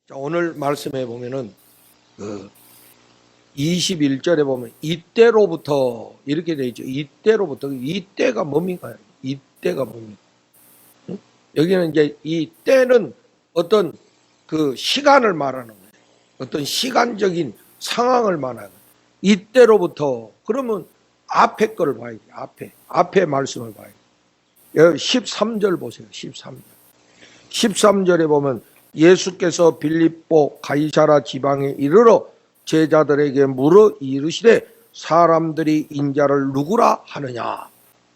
자, 오늘 말씀에 보면은 21절에 보면 이때로부터 이렇게 되어 있죠. 이때로부터. 이때가 뭡니까? 이때가 뭡니까? 응? 여기는 이제 이 때는 어떤 그 시간을 말하는 거예요. 어떤 시간적인 상황을 말하는 거예요. 이때로부터. 그러면 앞에 거를 봐야지. 앞에 말씀을 봐야지. 13절 보세요. 13절. 13절에 보면 예수께서 빌립보 가이사라 지방에 이르러 제자들에게 물어 이르시되 사람들이 인자를 누구라 하느냐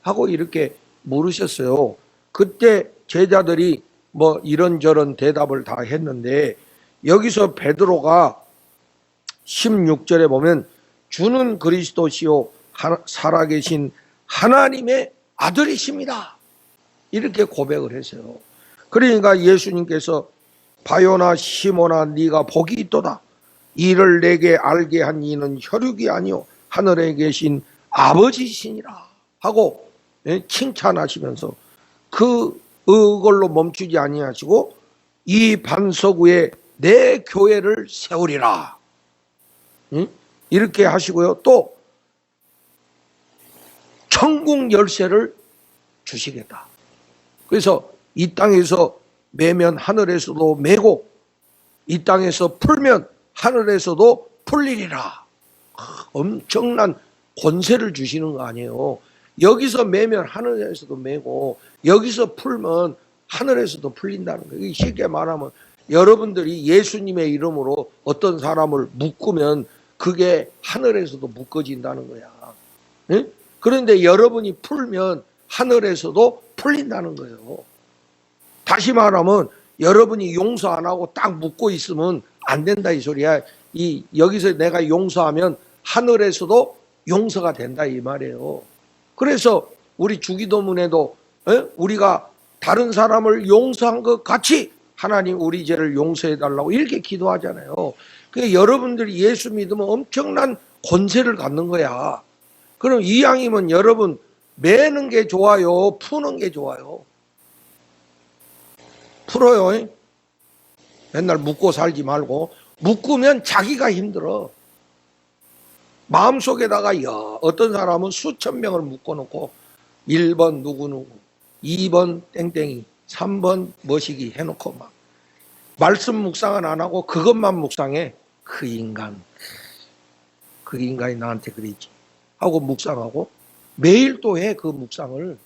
하고 이렇게 물으셨어요. 그때 제자들이 뭐 이런저런 대답을 다 했는데 여기서 베드로가 16절에 보면 주는 그리스도시요 살아계신 하나님의 아들이십니다. 이렇게 고백을 했어요. 그러니까 예수님께서 바요나 시모나 네가 복이 있도다. 이를 내게 알게 한 이는 혈육이 아니요 하늘에 계신 아버지시니라 하고 칭찬하시면서 그걸로 멈추지 아니하시고 이 반석 위에 내 교회를 세우리라 이렇게 하시고요. 또 천국 열쇠를 주시겠다. 그래서 이 땅에서 매면 하늘에서도 매고 이 땅에서 풀면 하늘에서도 풀리리라. 엄청난 권세를 주시는 거 아니에요. 여기서 매면 하늘에서도 매고 여기서 풀면 하늘에서도 풀린다는 거예요. 쉽게 말하면 여러분들이 예수님의 이름으로 어떤 사람을 묶으면 그게 하늘에서도 묶어진다는 거야. 응? 그런데 여러분이 풀면 하늘에서도 풀린다는 거예요. 다시 말하면 여러분이 용서 안 하고 딱 묶고 있으면 안 된다 이 소리야. 여기서 내가 용서하면 하늘에서도 용서가 된다 이 말이에요. 그래서 우리 주기도문에도 우리가 다른 사람을 용서한 것 같이 하나님 우리 죄를 용서해 달라고 이렇게 기도하잖아요. 그러니까 여러분들이 예수 믿으면 엄청난 권세를 갖는 거야. 그럼 이왕이면 여러분 매는 게 좋아요? 푸는 게 좋아요? 풀어요. 맨날 묶고 살지 말고. 묶으면 자기가 힘들어. 마음속에다가 어떤 사람은 수천 명을 묶어놓고 1번 누구누구 2번 땡땡이 3번 머시기 해놓고 막 말씀 묵상은 안 하고 그것만 묵상해. 그 인간이 나한테 그랬지 하고 묵상하고 매일 또 해 그 묵상을.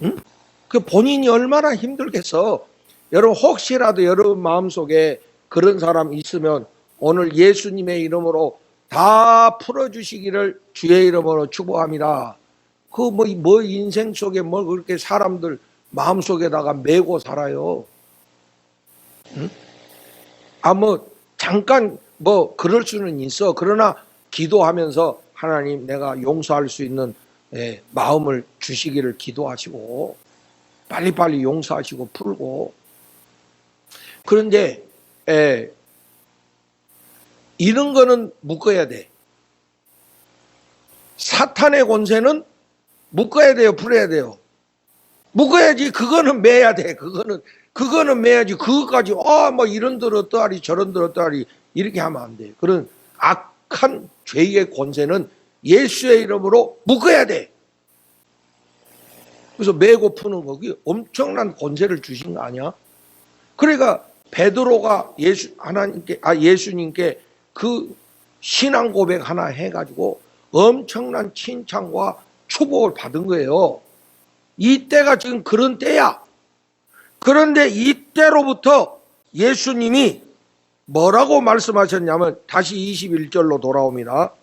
응? 그 본인이 얼마나 힘들겠어. 여러분 혹시라도 여러분 마음속에 그런 사람 있으면 오늘 예수님의 이름으로 다 풀어주시기를 주의 이름으로 축복합니다. 그 뭐 인생 속에 뭐 그렇게 사람들 마음속에다가 메고 살아요. 응? 뭐 잠깐 뭐 그럴 수는 있어. 그러나 기도하면서 하나님 내가 용서할 수 있는 마음을 주시기를 기도하시고 빨리빨리 용서하시고 풀고. 그런데 이런 거는 묶어야 돼. 사탄의 권세는 묶어야 돼요, 풀어야 돼요. 묶어야지. 그거는 매야 돼. 그거는 매야지. 그것까지 뭐 이런들 어떠하리 저런들 어떠하리 이렇게 하면 안 돼. 그런 악한 죄의 권세는 예수의 이름으로 묶어야 돼. 그래서 매고 푸는 거기 엄청난 권세를 주신 거 아니야? 그러니까 베드로가 예수님께 그 신앙 고백 하나 해가지고 엄청난 칭찬과 축복을 받은 거예요. 이때가 지금 그런 때야. 그런데 이때로부터 예수님이 뭐라고 말씀하셨냐면 다시 21절로 돌아옵니다.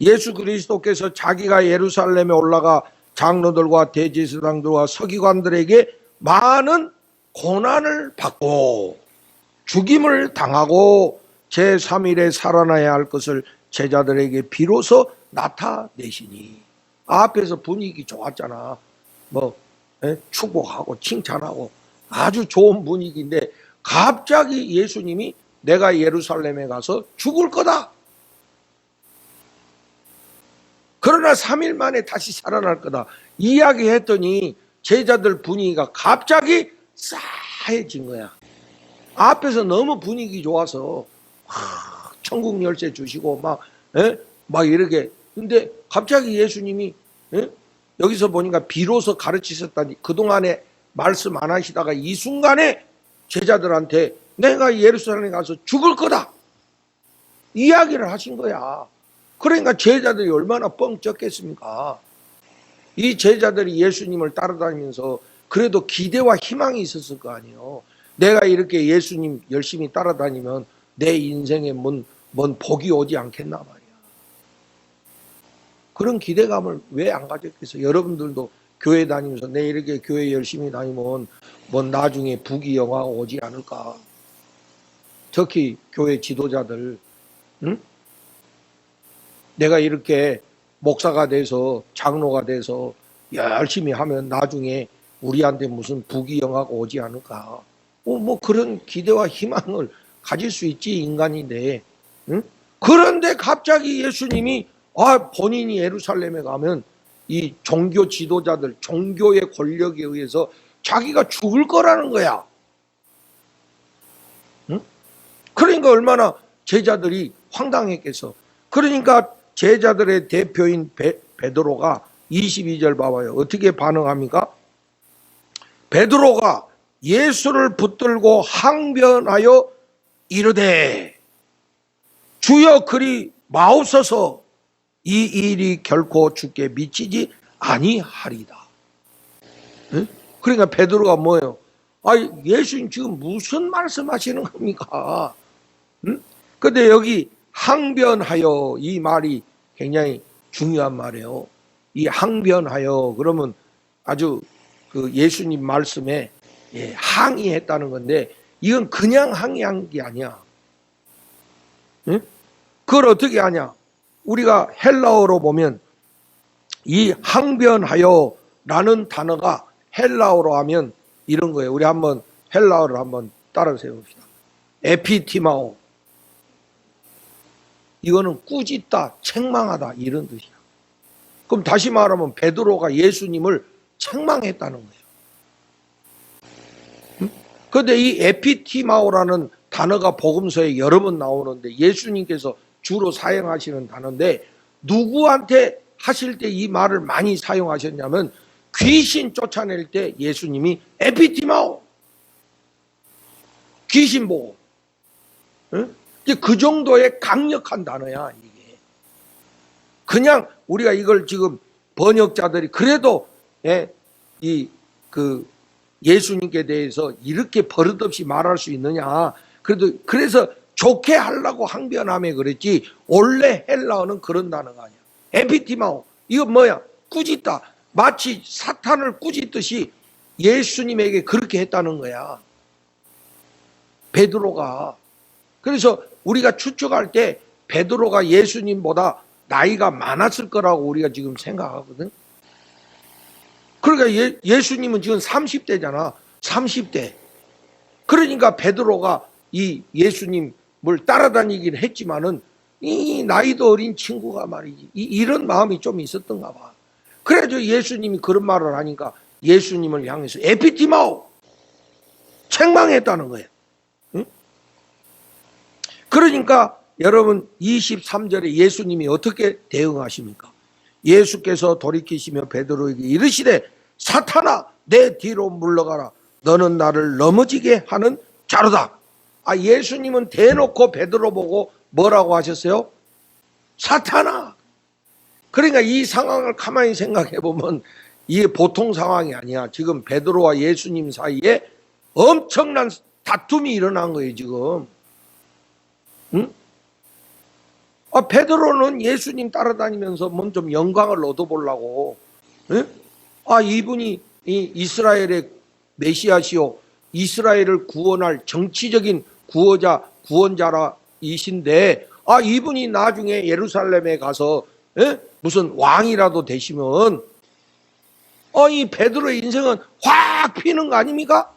예수 그리스도께서 자기가 예루살렘에 올라가 장로들과 대제사장들과 서기관들에게 많은 고난을 받고 죽임을 당하고 제3일에 살아나야 할 것을 제자들에게 비로소 나타내시니. 앞에서 분위기 좋았잖아. 축복하고 칭찬하고 아주 좋은 분위기인데 갑자기 예수님이 내가 예루살렘에 가서 죽을 거다. 그러나 3일 만에 다시 살아날 거다. 이야기했더니 제자들 분위기가 갑자기 싸해진 거야. 앞에서 너무 분위기 좋아서 천국 열쇠 주시고 막 이렇게. 근데 갑자기 예수님이 여기서 보니까 비로소 가르치셨다니, 그동안에 말씀 안 하시다가 이 순간에 제자들한테 내가 예루살렘에 가서 죽을 거다 이야기를 하신 거야. 그러니까 제자들이 얼마나 뻥쩍겠습니까? 이 제자들이 예수님을 따라다니면서 그래도 기대와 희망이 있었을 거 아니에요. 내가 이렇게 예수님 열심히 따라다니면 내 인생에 뭔 복이 오지 않겠나 말이야. 그런 기대감을 왜 안 가졌겠어요? 여러분들도 교회 다니면서 내 이렇게 교회 열심히 다니면 나중에 복이 영화가 오지 않을까? 특히 교회 지도자들, 응? 내가 이렇게 목사가 돼서 장로가 돼서 열심히 하면 나중에 우리한테 무슨 복이 영화가 오지 않을까? 그런 기대와 희망을 가질 수 있지, 인간인데. 응? 그런데 갑자기 예수님이 본인이 예루살렘에 가면 이 종교 지도자들, 종교의 권력에 의해서 자기가 죽을 거라는 거야. 응? 그러니까 얼마나 제자들이 황당했겠어. 그러니까 제자들의 대표인 베드로가 22절 봐봐요. 어떻게 반응합니까? 베드로가 예수를 붙들고 항변하여 이르되 주여 그리 마옵소서, 이 일이 결코 주께 미치지 아니하리다. 응? 그러니까 베드로가 뭐예요? 예수님 지금 무슨 말씀하시는 겁니까? 응? 근데 여기 항변하여, 이 말이 굉장히 중요한 말이에요. 이 항변하여 그러면 아주 그 예수님 말씀에 항의했다는 건데, 이건 그냥 항의한 게 아니야. 응? 그걸 어떻게 하냐? 우리가 헬라어로 보면 이 항변하여라는 단어가 헬라어로 하면 이런 거예요. 우리 한번 헬라어를 한번 따라서 해봅시다. 에피티마오. 이거는 꾸짖다, 책망하다 이런 뜻이야. 그럼 다시 말하면 베드로가 예수님을 책망했다는 거예요. 그런데 이 에피티마오라는 단어가 복음서에 여러 번 나오는데 예수님께서 주로 사용하시는 단어인데, 누구한테 하실 때 이 말을 많이 사용하셨냐면 귀신 쫓아낼 때 예수님이 에피티마오, 귀신 보고. 응? 그 정도의 강력한 단어야 이게. 그냥 우리가 이걸 지금 번역자들이 그래도 예수님께 대해서 이렇게 버릇없이 말할 수 있느냐, 그래서 좋게 하려고 항변하며 그랬지, 원래 헬라어는 그런 단어가 아니야. 에피티마오, 이거 뭐야? 꾸짖다. 마치 사탄을 꾸짖듯이 예수님에게 그렇게 했다는 거야, 베드로가. 그래서 우리가 추측할 때 베드로가 예수님보다 나이가 많았을 거라고 우리가 지금 생각하거든. 그러니까 예수님은 지금 30대잖아. 30대. 그러니까 베드로가 이 예수님을 따라다니긴 했지만은 이 나이도 어린 친구가 말이지, 이런 마음이 좀 있었던가 봐. 그래서 예수님이 그런 말을 하니까 예수님을 향해서 에피티마오, 책망했다는 거예요. 응? 그러니까 여러분 23절에 예수님이 어떻게 대응하십니까? 예수께서 돌이키시며 베드로에게 이르시되 사탄아 내 뒤로 물러가라, 너는 나를 넘어지게 하는 자로다. 예수님은 대놓고 베드로 보고 뭐라고 하셨어요? 사탄아. 그러니까 이 상황을 가만히 생각해 보면 이게 보통 상황이 아니야. 지금 베드로와 예수님 사이에 엄청난 다툼이 일어난 거예요 지금. 응? 베드로는 예수님 따라다니면서 좀 영광을 얻어보려고, 응? 이분이 이 이스라엘의 메시아시오, 이스라엘을 구원할 정치적인 구원자이신데, 이분이 나중에 예루살렘에 가서 무슨 왕이라도 되시면 이 베드로의 인생은 확 피는 거 아닙니까?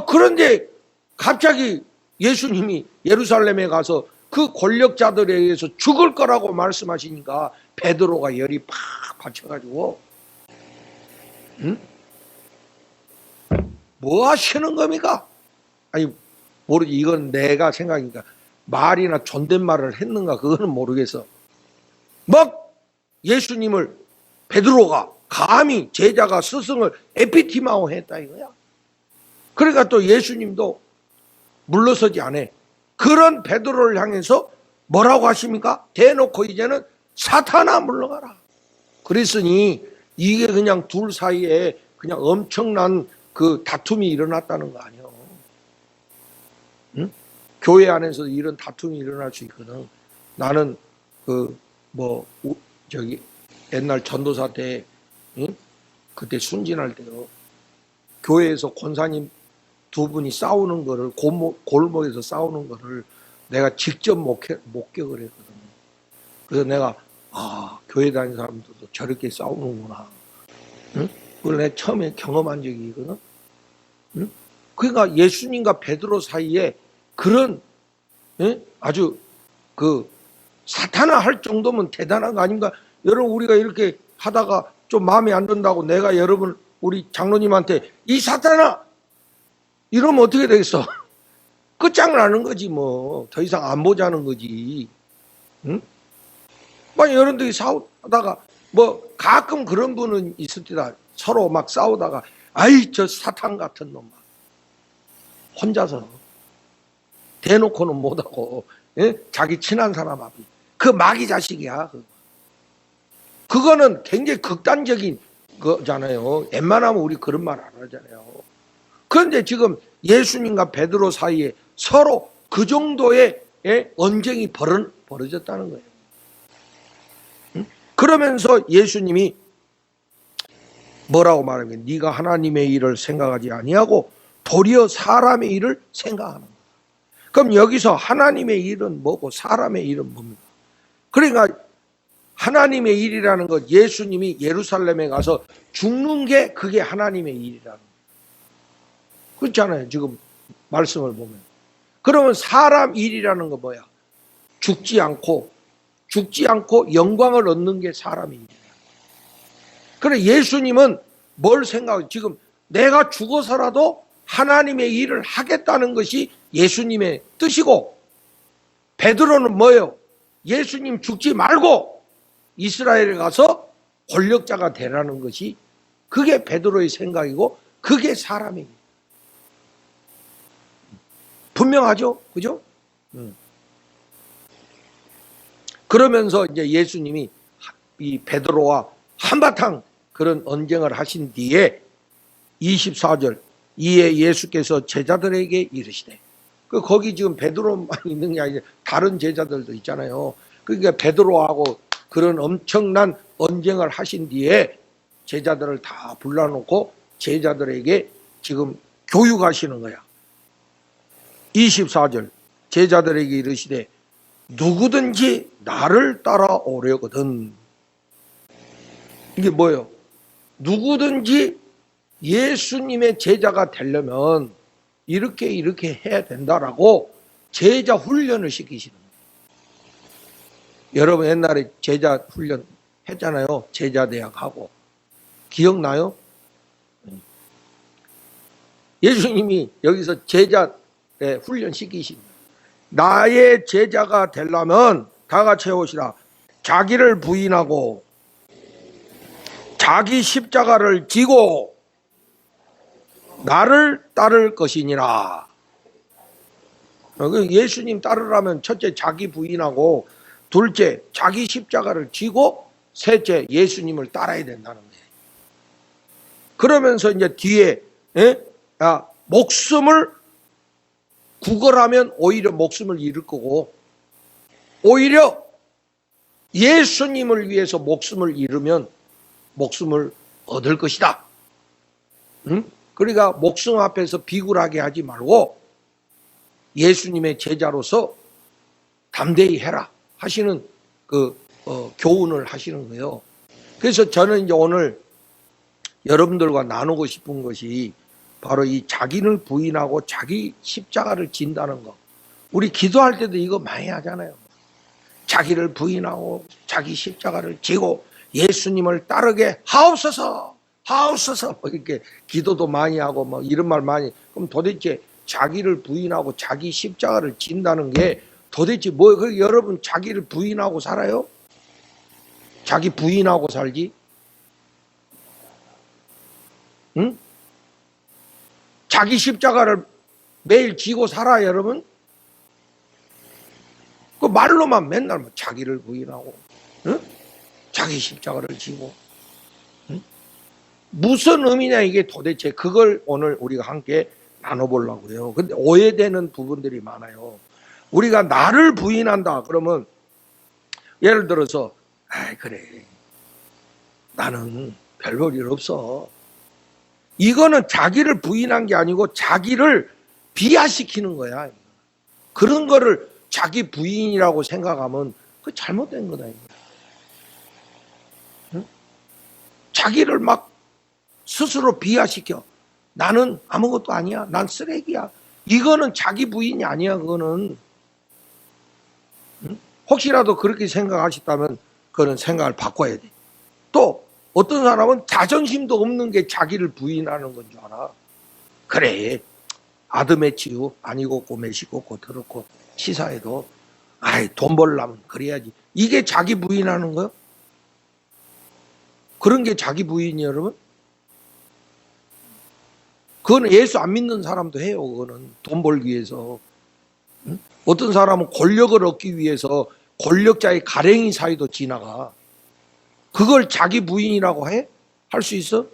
그런데 갑자기 예수님이 예루살렘에 가서 그 권력자들에 의해서 죽을 거라고 말씀하시니까 베드로가 열이 팍 받쳐가지고, 응? 뭐 하시는 겁니까? 아니, 모르지. 이건 내가 생각이니까. 말이나 존댓말을 했는가 그거는 모르겠어. 막 예수님을 베드로가 감히 제자가 스승을 에피티마오 했다 이거야. 그러니까 또 예수님도 물러서지 않아. 그런 베드로를 향해서 뭐라고 하십니까? 대놓고 이제는 사탄아 물러가라. 그랬으니 이게 그냥 둘 사이에 그냥 엄청난 그 다툼이 일어났다는 거 아니에요. 응? 교회 안에서 이런 다툼이 일어날 수 있거든. 나는 옛날 전도사 때, 응? 그때 순진할 때요. 교회에서 권사님 두 분이 싸우는 거를 골목에서 싸우는 거를 내가 직접 목격을 했거든. 그래서 내가 교회 다니는 사람들도 저렇게 싸우는구나. 응? 그걸 내가 처음에 경험한 적이 있거든. 응? 그러니까 예수님과 베드로 사이에 그런 아주 그 사탄아 할 정도면 대단한 거 아닙니까? 여러분 우리가 이렇게 하다가 좀 마음에 안 든다고 내가 여러분 우리 장로님한테 이 사탄아 이러면 어떻게 되겠어? 끝장나는 거지 뭐. 더 이상 안 보자는 거지. 응? 막 여러분들이 싸우다가 뭐 가끔 그런 분은 있을 때다. 서로 막 싸우다가 아이 저 사탄 같은 놈 혼자서 대놓고는 못하고 자기 친한 사람 앞에 그 마귀 자식이야. 그거는 굉장히 극단적인 거잖아요. 웬만하면 우리 그런 말 안 하잖아요. 그런데 지금 예수님과 베드로 사이에 서로 그 정도의 언쟁이 벌어졌다는 거예요. 그러면서 예수님이 뭐라고 말하면 네가 하나님의 일을 생각하지 아니하고 도리어 사람의 일을 생각하는 거야. 그럼 여기서 하나님의 일은 뭐고 사람의 일은 뭡니까? 그러니까 하나님의 일이라는 것, 예수님이 예루살렘에 가서 죽는 게 그게 하나님의 일이라는 거예요. 그렇잖아요. 지금 말씀을 보면. 그러면 사람 일이라는 거 뭐야? 죽지 않고 영광을 얻는 게 사람의 일이야. 그래 예수님은 뭘 생각해? 지금 내가 죽어서라도 하나님의 일을 하겠다는 것이 예수님의 뜻이고, 베드로는 뭐예요? 예수님 죽지 말고 이스라엘에 가서 권력자가 되라는 것이 그게 베드로의 생각이고 그게 사람의 일. 분명하죠? 그죠? 그러면서 이제 예수님이 이 베드로와 한바탕 그런 언쟁을 하신 뒤에 24절 이에 예수께서 제자들에게 이르시되, 거기 지금 베드로만 있는 게 아니라 다른 제자들도 있잖아요. 그러니까 베드로하고 그런 엄청난 언쟁을 하신 뒤에 제자들을 다 불러놓고 제자들에게 지금 교육하시는 거야. 24절 제자들에게 이르시되 누구든지 나를 따라오려거든. 이게 뭐예요? 누구든지 예수님의 제자가 되려면 이렇게 해야 된다라고 제자 훈련을 시키시는 거예요. 여러분 옛날에 제자 훈련 했잖아요. 제자 대학하고. 기억나요? 예수님이 여기서 제자 훈련 시키십니다. 나의 제자가 되려면 다 같이 해보시라. 자기를 부인하고 자기 십자가를 지고 나를 따를 것이니라. 예수님 따르려면 첫째 자기 부인하고, 둘째 자기 십자가를 지고, 셋째 예수님을 따라야 된다는 거예요. 그러면서 이제 뒤에 목숨을 구걸하면 오히려 목숨을 잃을 거고, 오히려 예수님을 위해서 목숨을 잃으면 목숨을 얻을 것이다. 그러니까 목숨 앞에서 비굴하게 하지 말고 예수님의 제자로서 담대히 해라 하시는 교훈을 하시는 거예요. 그래서 저는 이제 오늘 여러분들과 나누고 싶은 것이 바로 이 자기를 부인하고 자기 십자가를 진다는 거. 우리 기도할 때도 이거 많이 하잖아요. 자기를 부인하고 자기 십자가를 지고 예수님을 따르게 하옵소서 하옵소서 뭐 이렇게 기도도 많이 하고 뭐 이런 말 많이. 그럼 도대체 자기를 부인하고 자기 십자가를 진다는 게 도대체 뭐? 여러분 자기를 부인하고 살아요? 자기 부인하고 살지? 응? 자기 십자가를 매일 지고 살아 여러분? 그 말로만 맨날 뭐 자기를 부인하고, 응? 자기 십자가를 지고, 응? 무슨 의미냐 이게 도대체. 그걸 오늘 우리가 함께 나눠보려고요. 근데 오해되는 부분들이 많아요. 우리가 나를 부인한다 그러면 예를 들어서 그래 나는 별 볼 일 없어. 이거는 자기를 부인한 게 아니고 자기를 비하시키는 거야. 그런 거를 자기 부인이라고 생각하면 그 잘못된 거다. 응? 자기를 막 스스로 비하시켜. 나는 아무것도 아니야. 난 쓰레기야. 이거는 자기 부인이 아니야. 그거는. 응? 혹시라도 그렇게 생각하셨다면 그거는 생각을 바꿔야 돼. 또 어떤 사람은 자존심도 없는 게 자기를 부인하는 건 줄 알아. 그래 아드메치유 아니고 꼬매시고 고더럽고 치사해도 돈 벌려면 그래야지. 이게 자기 부인하는 거요? 그런 게 자기 부인이 여러분? 그거는 예수 안 믿는 사람도 해요. 그거는 돈 벌기 위해서. 응? 어떤 사람은 권력을 얻기 위해서 권력자의 가랭이 사이도 지나가. 그걸 자기 부인이라고 해? 할 수 있어?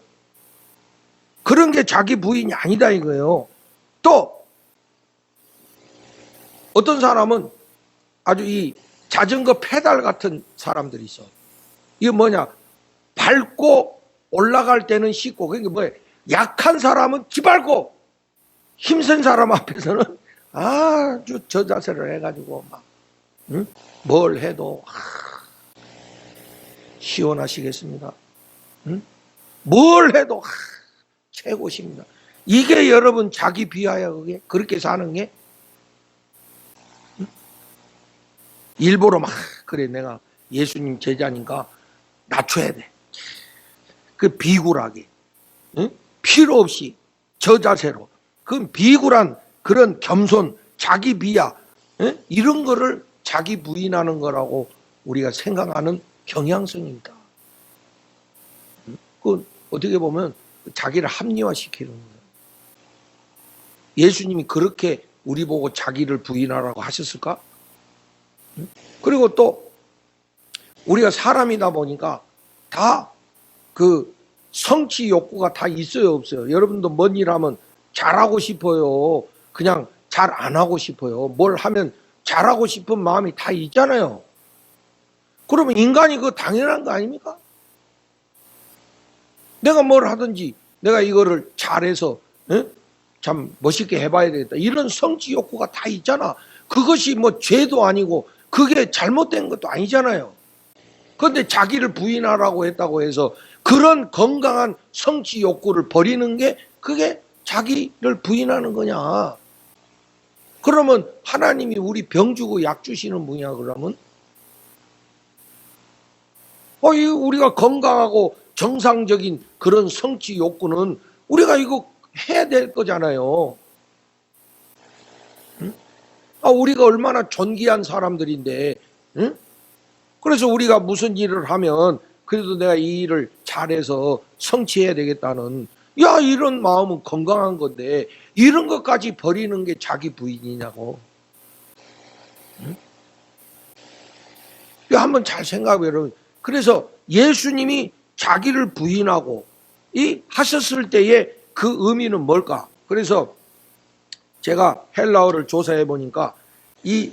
그런 게 자기 부인이 아니다 이거예요. 또 어떤 사람은 아주 이 자전거 페달 같은 사람들이 있어. 이게 뭐냐? 밟고 올라갈 때는 쉽고, 그게 뭐야? 약한 사람은 기밟고 힘센 사람 앞에서는 아주 저자세를 해가지고 막 응? 뭘 해도 시원하시겠습니다. 응? 뭘 해도 최고십니다. 이게 여러분 자기 비하야. 그게 그렇게 사는 게. 응? 일부러 막 그래 내가 예수님 제자니까 낮춰야 돼. 그 비굴하게, 응? 필요 없이 저자세로, 그 비굴한 그런 겸손, 자기 비하, 응? 이런 거를 자기 부인하는 거라고 우리가 생각하는 경향성입니다. 그 어떻게 보면 자기를 합리화시키는 거예요. 예수님이 그렇게 우리 보고 자기를 부인하라고 하셨을까? 그리고 또 우리가 사람이다 보니까 다 그 성취 욕구가 다 있어요, 없어요? 여러분도 뭔 일 하면 잘하고 싶어요? 그냥 잘 안 하고 싶어요? 뭘 하면 잘하고 싶은 마음이 다 있잖아요. 그러면 인간이 그거 당연한 거 아닙니까? 내가 뭘 하든지 내가 이거를 잘해서 참 멋있게 해봐야 되겠다. 이런 성취 욕구가 다 있잖아. 그것이 뭐 죄도 아니고 그게 잘못된 것도 아니잖아요. 그런데 자기를 부인하라고 했다고 해서 그런 건강한 성취 욕구를 버리는 게 그게 자기를 부인하는 거냐. 그러면 하나님이 우리 병 주고 약 주시는 분이야 그러면? 우리가 건강하고 정상적인 그런 성취 욕구는 우리가 이거 해야 될 거잖아요. 응? 우리가 얼마나 존귀한 사람들인데, 응? 그래서 우리가 무슨 일을 하면 그래도 내가 이 일을 잘해서 성취해야 되겠다는 이런 마음은 건강한 건데 이런 것까지 버리는 게 자기 부인이냐고. 응? 한번 잘 생각해 여러분. 그래서 예수님이 자기를 부인하고 하셨을 때의 그 의미는 뭘까? 그래서 제가 헬라어를 조사해 보니까 이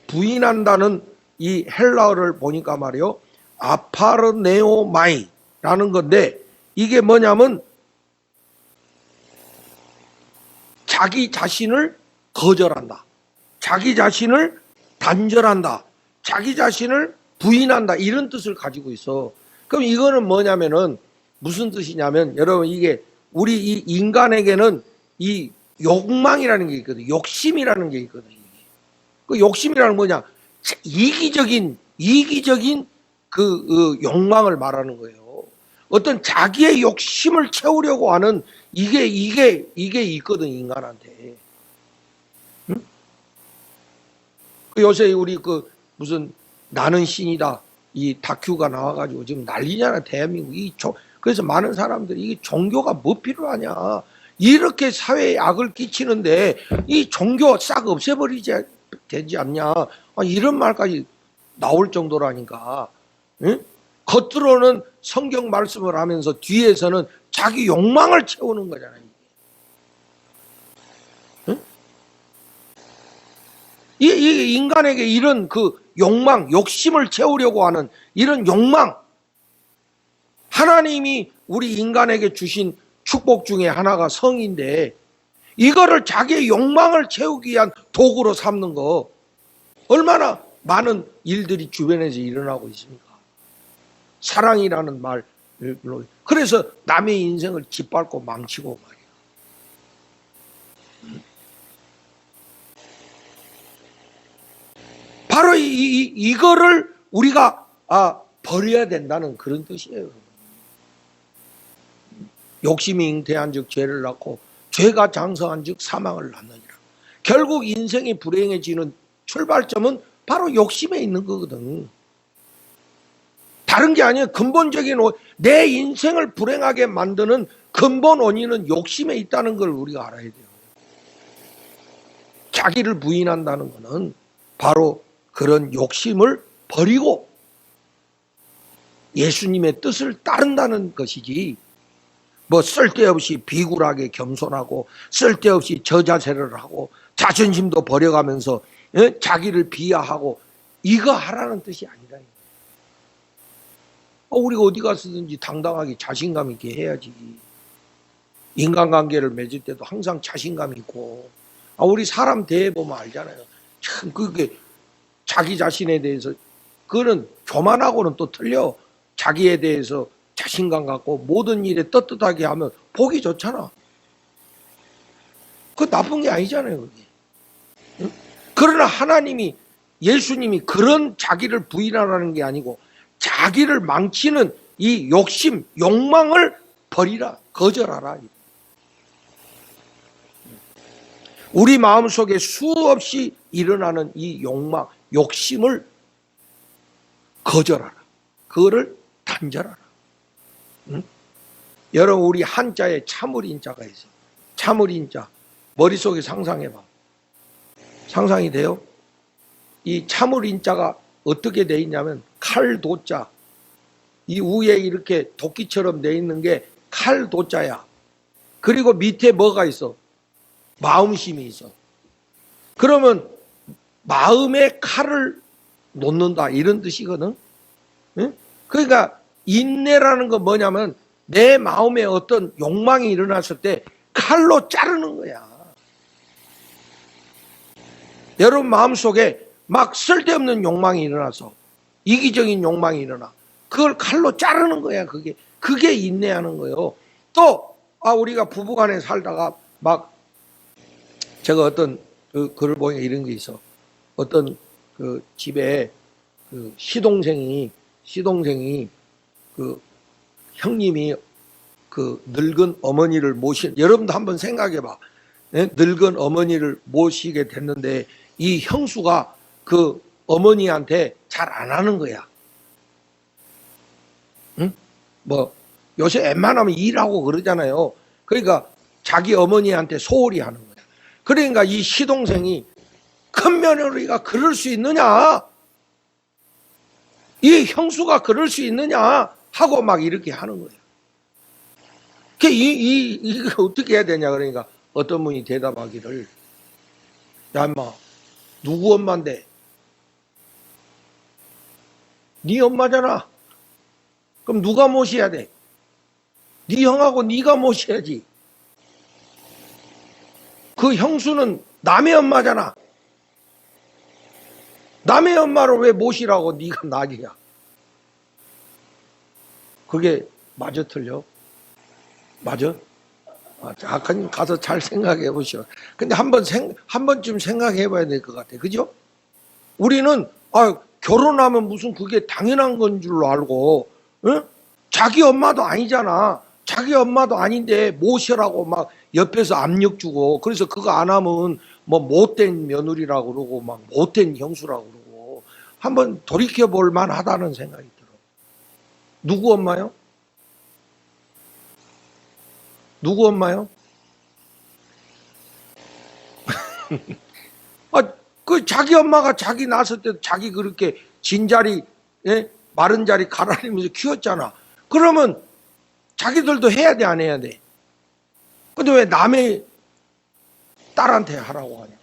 부인한다는 이 헬라어를 보니까 말이요, 아파르네오마이라는 건데 이게 뭐냐면 자기 자신을 거절한다, 자기 자신을 단절한다, 자기 자신을 부인한다, 이런 뜻을 가지고 있어. 그럼 이거는 뭐냐면은 무슨 뜻이냐면 여러분, 이게 우리 이 인간에게는 이 욕망이라는 게 있거든. 욕심이라는 게 있거든. 그 욕심이라는 뭐냐? 이기적인 그 욕망을 말하는 거예요. 어떤 자기의 욕심을 채우려고 하는 이게 있거든, 인간한테. 응? 요새 우리 무슨 나는 신이다 이 다큐가 나와가지고 지금 난리잖아, 대한민국. 그래서 많은 사람들이 이 종교가 뭐 필요하냐, 이렇게 사회에 악을 끼치는데 이 종교 싹 없애버리지 되지 않냐, 이런 말까지 나올 정도라니까. 응? 겉으로는 성경 말씀을 하면서 뒤에서는 자기 욕망을 채우는 거잖아요. 응? 이 인간에게 이런 욕망, 욕심을 채우려고 하는 이런 욕망, 하나님이 우리 인간에게 주신 축복 중에 하나가 성인데, 이거를 자기의 욕망을 채우기 위한 도구로 삼는 거, 얼마나 많은 일들이 주변에서 일어나고 있습니까? 사랑이라는 말로. 그래서 남의 인생을 짓밟고 망치고 말이야. 바로 이거를 우리가 버려야 된다는 그런 뜻이에요. 욕심이 잉태한 즉 죄를 낳고 죄가 장성한 즉 사망을 낳느니라. 결국 인생이 불행해지는 출발점은 바로 욕심에 있는 거거든. 다른 게 아니에요. 근본적인 내 인생을 불행하게 만드는 근본 원인은 욕심에 있다는 걸 우리가 알아야 돼요. 자기를 부인한다는 것은 바로 그런 욕심을 버리고 예수님의 뜻을 따른다는 것이지, 뭐 쓸데없이 비굴하게 겸손하고 쓸데없이 저자세를 하고 자존심도 버려가면서 자기를 비하하고 이거 하라는 뜻이 아니다. 우리가 어디 가서든지 당당하게 자신감 있게 해야지. 인간관계를 맺을 때도 항상 자신감 있고. 우리 사람 대해보면 알잖아요. 참 그게 자기 자신에 대해서, 그거는 교만하고는 또 틀려. 자기에 대해서 자신감 갖고 모든 일에 떳떳하게 하면 보기 좋잖아. 그거 나쁜 게 아니잖아요, 그게. 응? 그러나 하나님이, 예수님이 그런 자기를 부인하라는 게 아니고 자기를 망치는 이 욕심, 욕망을 버리라, 거절하라. 우리 마음속에 수없이 일어나는 이 욕망, 욕심을 거절하라. 그거를 단절하라. 응? 여러분, 우리 한자에 참을인자가 있어. 참을인자. 머릿속에 상상해봐. 상상이 돼요? 이 참을인자가 어떻게 돼 있냐면 칼도자, 이 위에 이렇게 도끼처럼 돼 있는 게 칼도자야. 그리고 밑에 뭐가 있어? 마음심이 있어. 그러면 마음에 칼을 놓는다, 이런 뜻이거든. 응? 그러니까 인내라는 건 뭐냐면 내 마음에 어떤 욕망이 일어났을 때 칼로 자르는 거야. 여러분 마음속에 막 쓸데없는 욕망이 일어나서, 이기적인 욕망이 일어나, 그걸 칼로 자르는 거야. 그게 인내하는 거예요. 또 우리가 부부간에 살다가 막, 제가 어떤 글을 보니까 이런 게 있어. 어떤 집에 시동생이 형님이 늙은 어머니를 여러분도 한번 생각해봐. 늙은 어머니를 모시게 됐는데 이 형수가 어머니한테 잘 안 하는 거야. 응? 뭐 요새 웬만하면 일하고 그러잖아요. 그러니까 자기 어머니한테 소홀히 하는 거야. 그러니까 이 시동생이, 큰 며느리가 그럴 수 있느냐, 이 형수가 그럴 수 있느냐 하고 막 이렇게 하는 거야. 이거 어떻게 해야 되냐. 그러니까 어떤 분이 대답하기를, 야 인마, 누구 엄마인데? 네 엄마잖아. 그럼 누가 모셔야 돼? 네 형하고 네가 모셔야지. 그 형수는 남의 엄마잖아. 남의 엄마를 왜 모시라고 네가 낙이야. 그게 맞아 틀려? 맞아? 작가님 가서 잘 생각해 보시오. 근데 한 번쯤 생각해 봐야 될 것 같아. 그죠? 우리는 결혼하면 무슨 그게 당연한 건 줄로 알고, 응? 자기 엄마도 아니잖아. 자기 엄마도 아닌데 모시라고 막 옆에서 압력 주고, 그래서 그거 안 하면 뭐 못된 며느리라고 그러고 막 못된 형수라고 그러고, 한번 돌이켜 볼 만하다는 생각이 들어. 누구 엄마요? 누구 엄마요? 그 자기 엄마가 자기 낳았을 때 자기 그렇게 진자리, 예? 마른 자리 가라리면서 키웠잖아. 그러면 자기들도 해야 돼, 안 해야 돼? 근데 왜 남의 딸한테 하라고 하냐?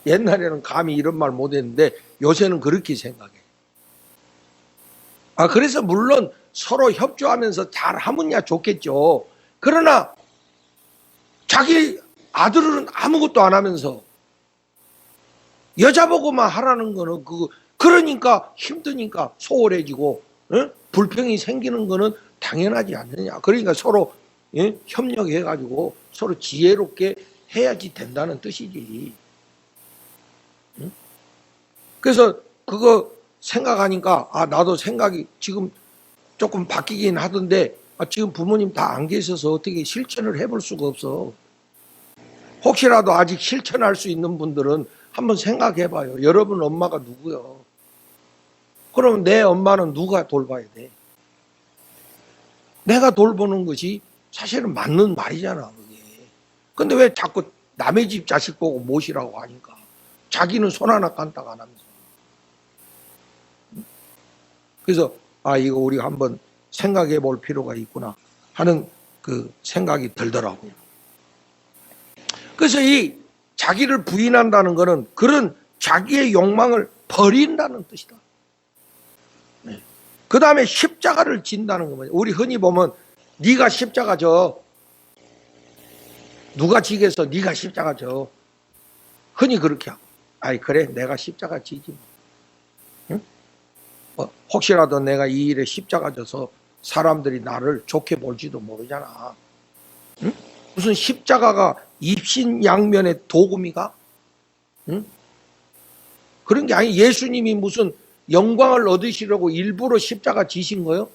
옛날에는 감히 이런 말 못했는데 요새는 그렇게 생각해. 그래서 물론 서로 협조하면서 잘 하면야 좋겠죠. 그러나 자기 아들은 아무것도 안 하면서 여자 보고만 하라는 거는 그러니까 힘드니까 소홀해지고, 불평이 생기는 거는 당연하지 않느냐. 그러니까 서로, 협력해가지고 서로 지혜롭게 해야지 된다는 뜻이지. 그래서 그거 생각하니까 나도 생각이 지금 조금 바뀌긴 하던데, 지금 부모님 다 안 계셔서 어떻게 실천을 해볼 수가 없어. 혹시라도 아직 실천할 수 있는 분들은 한번 생각해봐요. 여러분 엄마가 누구요? 그럼 내 엄마는 누가 돌봐야 돼? 내가 돌보는 것이 사실은 맞는 말이잖아, 그게. 근데 왜 자꾸 남의 집 자식 보고 모시라고 하니까? 자기는 손 하나 깐딱 안 하면서. 그래서 이거 우리가 한번 생각해 볼 필요가 있구나 하는 그 생각이 들더라고요. 그래서 이 자기를 부인한다는 것은 그런 자기의 욕망을 버린다는 뜻이다. 그 다음에 십자가를 진다는 거예요. 우리 흔히 보면 네가 십자가 져. 누가 지겠어? 네가 십자가 져. 흔히 그렇게 하고. 그래 내가 십자가 지지. 응? 혹시라도 내가 이 일에 십자가 져서 사람들이 나를 좋게 볼지도 모르잖아. 응? 무슨 십자가가 입신양면의 도구미가? 응? 그런 게 아니. 예수님이 무슨 영광을 얻으시려고 일부러 십자가 지신 거요?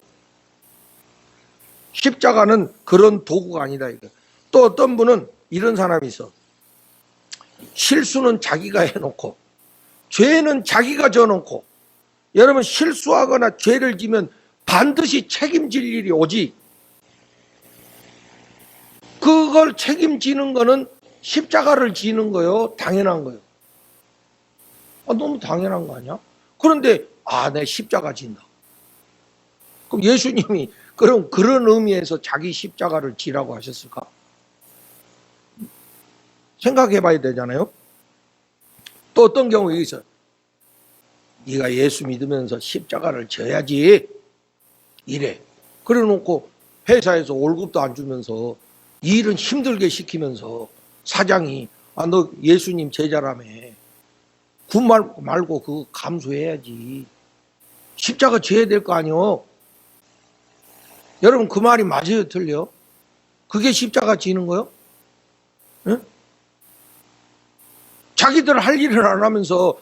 십자가는 그런 도구가 아니다 이거. 또 어떤 분은 이런 사람이 있어. 실수는 자기가 해놓고 죄는 자기가 져놓고. 여러분 실수하거나 죄를 지면 반드시 책임질 일이 오지. 그걸 책임지는 거는 십자가를 지는 거요. 당연한 거요. 너무 당연한 거 아니야? 그런데 내 십자가 진다. 그럼 예수님이 그런 의미에서 자기 십자가를 지라고 하셨을까? 생각해 봐야 되잖아요. 또 어떤 경우가 있어요. 네가 예수 믿으면서 십자가를 져야지 이래. 그래 놓고 회사에서 월급도 안 주면서 일은 힘들게 시키면서 사장이 너 예수님 제자라며 군 말고 그거 감수해야지. 십자가 져야 될 거 아니요. 여러분 그 말이 맞아요, 틀려? 그게 십자가 지는 거요? 응? 자기들 할 일을 안 하면서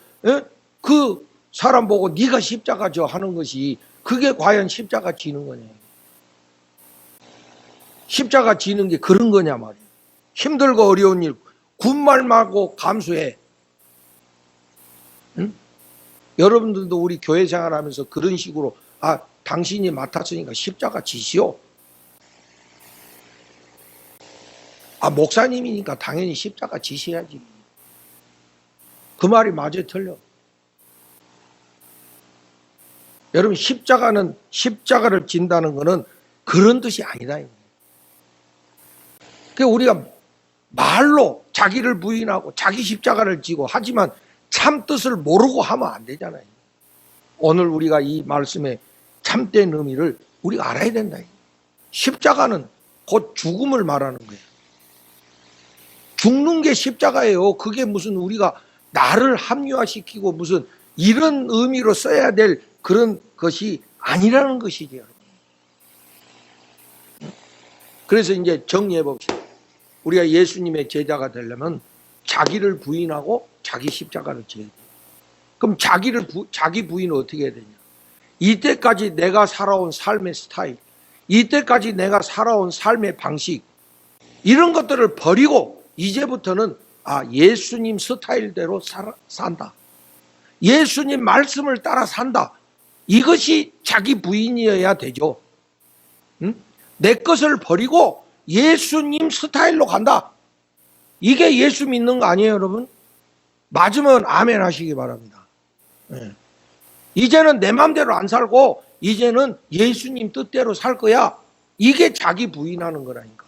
그 사람 보고 네가 십자가 져 하는 것이 그게 과연 십자가 지는 거냐. 십자가 지는 게 그런 거냐 말이야. 힘들고 어려운 일 군말 말고 감수해. 응? 여러분들도 우리 교회 생활하면서 그런 식으로 당신이 맡았으니까 십자가 지시오. 목사님이니까 당연히 십자가 지셔야지. 그 말이 맞아요, 틀려? 여러분 십자가를 진다는 것은 그런 뜻이 아니다. 그러니까 우리가 말로 자기를 부인하고 자기 십자가를 지고 하지만 참 뜻을 모르고 하면 안 되잖아요. 오늘 우리가 이 말씀의 참된 의미를 우리가 알아야 된다. 십자가는 곧 죽음을 말하는 거예요. 죽는 게 십자가예요. 그게 무슨 우리가 나를 합리화시키고 무슨 이런 의미로 써야 될 그런 것이 아니라는 것이죠. 그래서 이제 정리해 봅시다. 우리가 예수님의 제자가 되려면 자기를 부인하고 자기 십자가를 져야 돼요. 그럼 자기 부인은 어떻게 해야 되냐? 이때까지 내가 살아온 삶의 스타일, 이때까지 내가 살아온 삶의 방식, 이런 것들을 버리고 이제부터는 예수님 스타일대로 산다. 예수님 말씀을 따라 산다. 이것이 자기 부인이어야 되죠. 응? 내 것을 버리고 예수님 스타일로 간다. 이게 예수 믿는 거 아니에요, 여러분? 맞으면 아멘 하시기 바랍니다. 네. 이제는 내 마음대로 안 살고 이제는 예수님 뜻대로 살 거야. 이게 자기 부인하는 거라니까.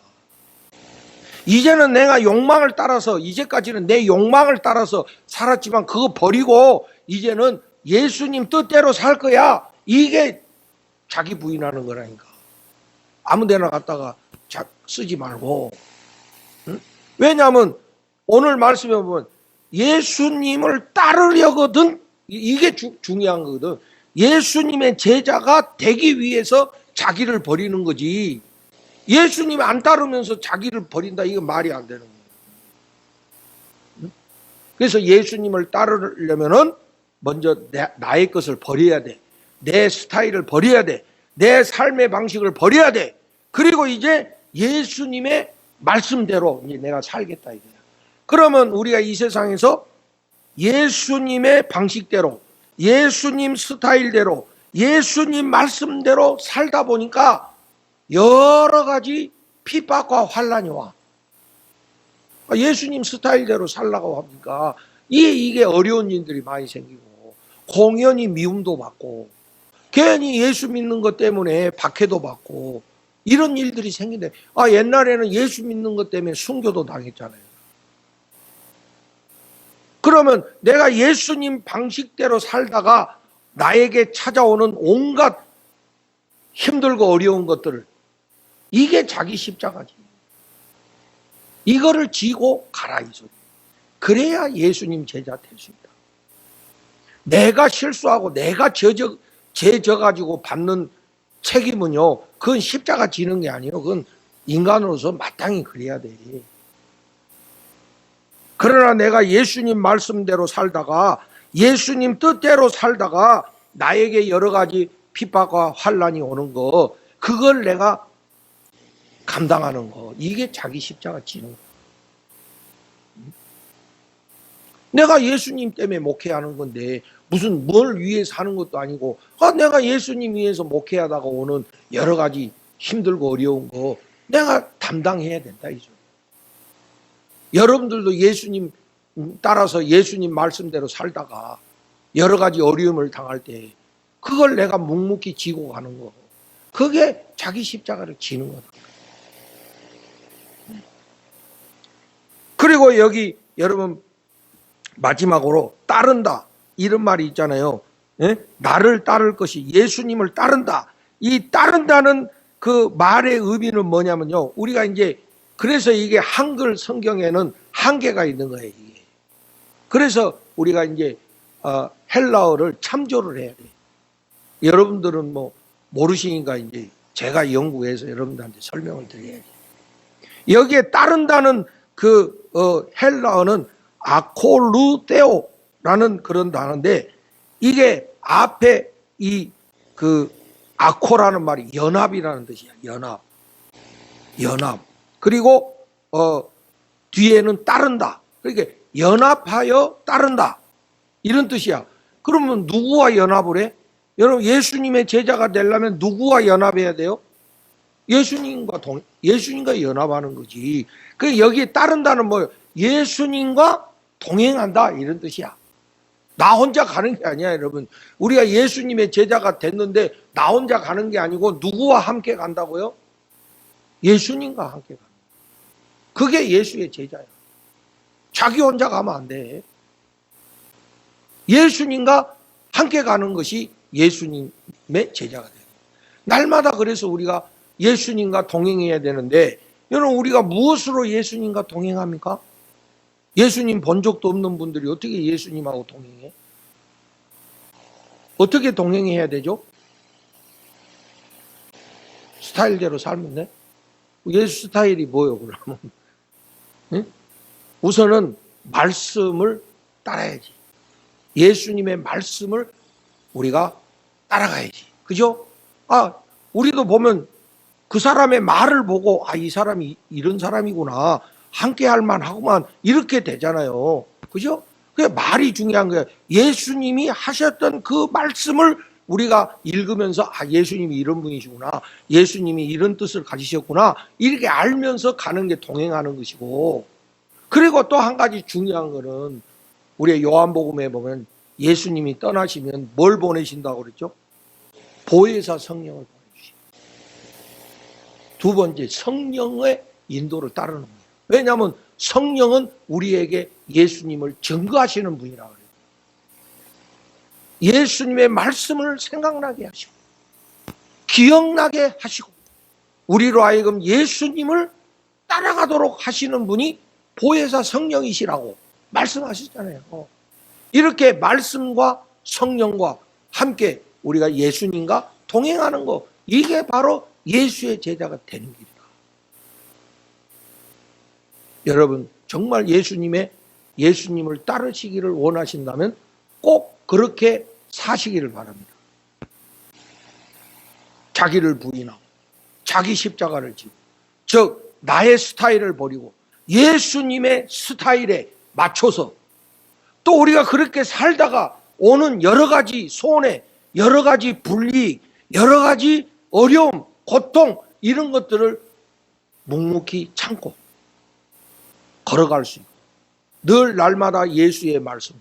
이제는 내가 욕망을 따라서, 이제까지는 내 욕망을 따라서 살았지만 그거 버리고 이제는 예수님 뜻대로 살 거야. 이게 자기 부인하는 거라니까. 아무 데나 갖다가 쓰지 말고. 응? 왜냐하면 오늘 말씀에 보면 예수님을 따르려거든. 이게 중요한 거거든. 예수님의 제자가 되기 위해서 자기를 버리는 거지. 예수님 안 따르면서 자기를 버린다, 이거 말이 안 되는 거예요. 그래서 예수님을 따르려면은 먼저 나의 것을 버려야 돼. 내 스타일을 버려야 돼. 내 삶의 방식을 버려야 돼. 그리고 이제 예수님의 말씀대로 이제 내가 살겠다 이거야. 그러면 우리가 이 세상에서 예수님의 방식대로, 예수님 스타일대로, 예수님 말씀대로 살다 보니까 여러 가지 핍박과 환난이 와. 예수님 스타일대로 살라고 하니까 이게 어려운 일들이 많이 생기고, 공연히 미움도 받고, 괜히 예수 믿는 것 때문에 박해도 받고, 이런 일들이 생긴대. 옛날에는 예수 믿는 것 때문에 순교도 당했잖아요. 그러면 내가 예수님 방식대로 살다가 나에게 찾아오는 온갖 힘들고 어려운 것들을, 이게 자기 십자가지. 이거를 지고 가라, 이 소리. 그래야 예수님 제자 될 수 있다. 내가 실수하고 내가 죄져가지고 받는 책임은요, 그건 십자가 지는 게 아니에요. 그건 인간으로서 마땅히 그래야 돼. 그러나 내가 예수님 말씀대로 살다가, 예수님 뜻대로 살다가 나에게 여러 가지 핍박과 환난이 오는 거, 그걸 내가 감당하는 거, 이게 자기 십자가 지는 거. 내가 예수님 때문에 목회하는 건데 무슨 뭘 위해서 하는 것도 아니고, 내가 예수님 위해서 목회하다가 오는 여러 가지 힘들고 어려운 거 내가 담당해야 된다, 이죠. 여러분들도 예수님 따라서 예수님 말씀대로 살다가 여러 가지 어려움을 당할 때 그걸 내가 묵묵히 지고 가는 거, 그게 자기 십자가를 지는 거다. 그리고 여기 여러분 마지막으로 따른다, 이런 말이 있잖아요. 나를 따를 것이 예수님을 따른다. 이 따른다는 그 말의 의미는 뭐냐면요, 우리가 이제 그래서 이게 한글 성경에는 한계가 있는 거예요, 이게. 그래서 우리가 이제 헬라어를 참조를 해야 돼요. 여러분들은 뭐 모르시니까 이제 제가 연구해서 여러분들한테 설명을 드려야지. 여기에 따른다는 그 헬라어는 아콜루테오라는 그런 단어인데, 이게 앞에 이 그 아코라는 말이 연합이라는 뜻이야. 연합. 그리고 뒤에는 따른다. 그러니까 연합하여 따른다, 이런 뜻이야. 그러면 누구와 연합을 해? 여러분, 예수님의 제자가 되려면 누구와 연합해야 돼요? 예수님과 연합하는 거지. 그 여기에 따른다는 뭐예요? 예수님과 동행한다, 이런 뜻이야. 나 혼자 가는 게 아니야, 여러분. 우리가 예수님의 제자가 됐는데 나 혼자 가는 게 아니고 누구와 함께 간다고요? 예수님과 함께 가는 거야. 그게 예수의 제자야. 자기 혼자 가면 안 돼. 예수님과 함께 가는 것이 예수님의 제자가 돼요. 날마다 그래서 우리가 예수님과 동행해야 되는데, 여러분, 우리가 무엇으로 예수님과 동행합니까? 예수님 본 적도 없는 분들이 어떻게 예수님하고 동행해? 어떻게 동행해야 되죠? 스타일대로 살면 돼? 예수 스타일이 뭐예요, 그러면? 응? 우선은 말씀을 따라야지. 예수님의 말씀을 우리가 따라가야지. 그죠? 우리도 보면 그 사람의 말을 보고 이 사람이 이런 사람이구나. 함께 할 만하구만. 이렇게 되잖아요. 그죠? 그 말이 중요한 거예요. 예수님이 하셨던 그 말씀을 우리가 읽으면서 예수님이 이런 분이시구나. 예수님이 이런 뜻을 가지셨구나. 이렇게 알면서 가는 게 동행하는 것이고, 그리고 또 한 가지 중요한 거는 우리의 요한복음에 보면 예수님이 떠나시면 뭘 보내신다고 그랬죠? 보혜사 성령을 보내주십니다. 두 번째, 성령의 인도를 따르는 거예요. 왜냐하면 성령은 우리에게 예수님을 증거하시는 분이라 그래요. 예수님의 말씀을 생각나게 하시고 기억나게 하시고 우리로 하여금 예수님을 따라가도록 하시는 분이 보혜사 성령이시라고 말씀하셨잖아요. 이렇게 말씀과 성령과 함께 우리가 예수님과 동행하는 거, 이게 바로 예수의 제자가 되는 길이다. 여러분 정말 예수님을 따르시기를 원하신다면 꼭 그렇게 사시기를 바랍니다. 자기를 부인하고 자기 십자가를 지고, 즉 나의 스타일을 버리고 예수님의 스타일에 맞춰서, 또 우리가 그렇게 살다가 오는 여러 가지 손해, 여러 가지 불이익, 여러 가지 어려움, 고통, 이런 것들을 묵묵히 참고 걸어갈 수 있고, 늘 날마다 예수의 말씀과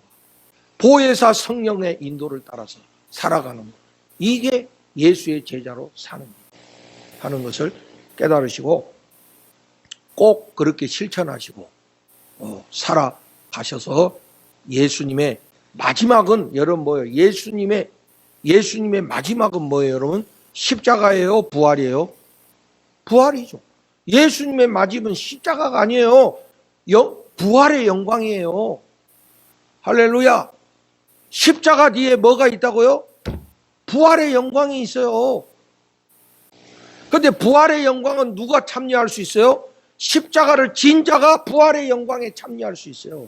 보혜사 성령의 인도를 따라서 살아가는 것, 이게 예수의 제자로 사는 것 하는 것을 깨달으시고 꼭 그렇게 실천하시고 살아가셔서 예수님의 마지막은, 여러분 뭐예요? 예수님의 마지막은 뭐예요, 여러분? 십자가예요, 부활이에요? 부활이죠. 예수님의 마지막은 십자가가 아니에요. 부활의 영광이에요. 할렐루야. 십자가 뒤에 뭐가 있다고요? 부활의 영광이 있어요. 그런데 부활의 영광은 누가 참여할 수 있어요? 십자가를 진 자가 부활의 영광에 참여할 수 있어요.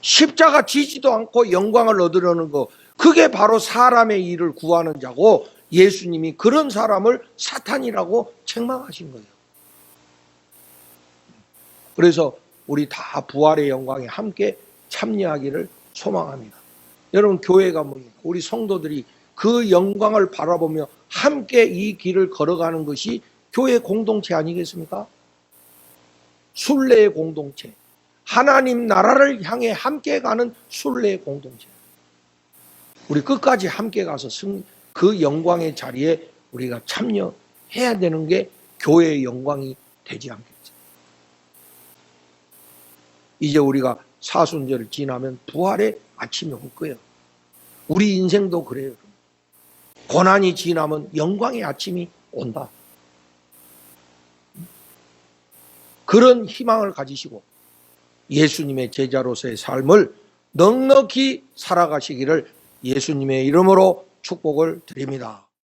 십자가 지지도 않고 영광을 얻으려는 거, 그게 바로 사람의 일을 구하는 자고, 예수님이 그런 사람을 사탄이라고 책망하신 거예요. 그래서 우리 다 부활의 영광에 함께 참여하기를 소망합니다. 여러분 교회가 뭡니까? 우리 성도들이 그 영광을 바라보며 함께 이 길을 걸어가는 것이 교회 공동체 아니겠습니까? 순례의 공동체, 하나님 나라를 향해 함께 가는 순례의 공동체. 우리 끝까지 함께 가서 그 영광의 자리에 우리가 참여해야 되는 게 교회의 영광이 되지 않겠죠. 이제 우리가 사순절을 지나면 부활의 아침이 올 거예요. 우리 인생도 그래요. 고난이 지나면 영광의 아침이 온다. 그런 희망을 가지시고 예수님의 제자로서의 삶을 넉넉히 살아가시기를 예수님의 이름으로 축복을 드립니다.